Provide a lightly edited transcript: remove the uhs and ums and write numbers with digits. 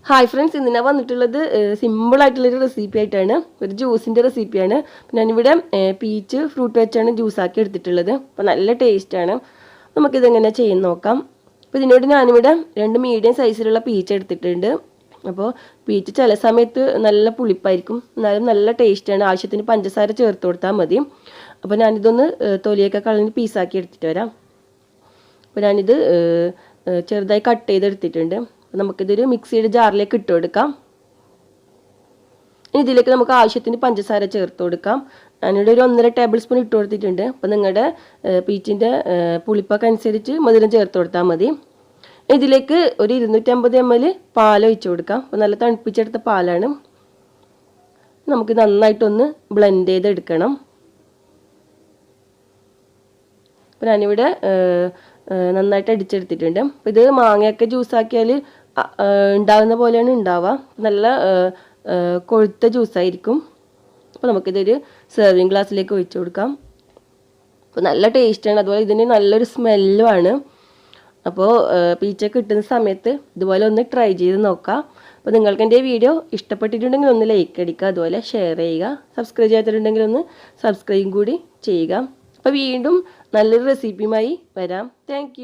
Hi friends, ഇന്ന് ഞാൻ വന്നിട്ടുള്ളത് സിമ്പിളായിട്ടുള്ളൊരു റെസിപ്പി ആയിട്ടാണ്. ഒരു ജ്യൂസിൻ്റെ റെസിപ്പിയാണ്. ഞാനിവിടെ പീച്ച് ഫ്രൂട്ട് വെച്ചാണ് ജ്യൂസാക്കി എടുത്തിട്ടുള്ളത്. അപ്പോൾ നല്ല ടേസ്റ്റാണ്. നമുക്കിതെങ്ങനെ ചെയ്യുന്ന നോക്കാം. അപ്പോൾ ഇതിനോട് ഞാനിവിടെ 2 മീഡിയം സൈസിലുള്ള പീച്ച് എടുത്തിട്ടുണ്ട്. അപ്പോൾ പീച്ച് ചില സമയത്ത് നല്ല പുളിപ്പായിരിക്കും, എന്നാലും നല്ല ടേസ്റ്റാണ്. ആവശ്യത്തിന് പഞ്ചസാര ചേർത്ത് കൊടുത്താൽ മതി. അപ്പോൾ ഞാനിതൊന്ന് തൊലിയൊക്കെ കളഞ്ഞ് പീസാക്കി എടുത്തിട്ട് വരാം. അപ്പോൾ ഞാനിത് ചെറുതായി കട്ട് ചെയ്തെടുത്തിട്ടുണ്ട്. നമുക്കിതൊരു മിക്സിയുടെ ജാറിലേക്ക് ഇട്ട് കൊടുക്കാം. ഇതിലേക്ക് നമുക്ക് ആവശ്യത്തിന് പഞ്ചസാര ചേർത്ത് കൊടുക്കാം. ഞാനിവിടെ ഒരു 1.5 ടേബിൾ സ്പൂൺ ഇട്ട് കൊടുത്തിട്ടുണ്ട്. അപ്പോൾ നിങ്ങളുടെ പീച്ചിൻ്റെ പുളിപ്പൊക്കെ അനുസരിച്ച് മധുരം ചേർത്ത് കൊടുത്താൽ മതി. ഇതിലേക്ക് ഒരു 250 ml പാൽ ഒഴിച്ച് കൊടുക്കാം. അപ്പോൾ നല്ല തണുപ്പിച്ചെടുത്ത പാലാണ്. നമുക്ക് നന്നായിട്ടൊന്ന് ബ്ലെൻഡ് ചെയ്തെടുക്കണം. അപ്പോൾ ഞാനിവിടെ നന്നായിട്ട് അടിച്ചെടുത്തിട്ടുണ്ട്. അപ്പോൾ ഇത് മാങ്ങയൊക്കെ ജ്യൂസാക്കിയാൽ ഉണ്ടാകുന്ന പോലെയാണ് ഉണ്ടാവുക. നല്ല കൊഴുത്ത ജ്യൂസായിരിക്കും. അപ്പോൾ നമുക്കിതൊരു സെർവിങ് ഗ്ലാസ്സിലേക്ക് ഒഴിച്ച് കൊടുക്കാം. അപ്പോൾ നല്ല ടേസ്റ്റാണ്, അതുപോലെ ഇതിന് നല്ലൊരു സ്മെല്ലുമാണ്. അപ്പോൾ പീച്ചൊക്കെ കിട്ടുന്ന സമയത്ത് ഇതുപോലെ ഒന്ന് ട്രൈ ചെയ്ത് നോക്കാം. അപ്പോൾ നിങ്ങൾക്ക് എൻ്റെ വീഡിയോ ഇഷ്ടപ്പെട്ടിട്ടുണ്ടെങ്കിൽ ഒന്ന് ലൈക്ക് അടിക്കുക, അതുപോലെ ഷെയർ ചെയ്യുക. സബ്സ്ക്രൈബ് ചെയ്തിട്ടുണ്ടെങ്കിൽ ഒന്ന് സബ്സ്ക്രൈബും കൂടി ചെയ്യുക. അപ്പോൾ വീണ്ടും നല്ലൊരു റെസിപ്പിയുമായി വരാം. താങ്ക്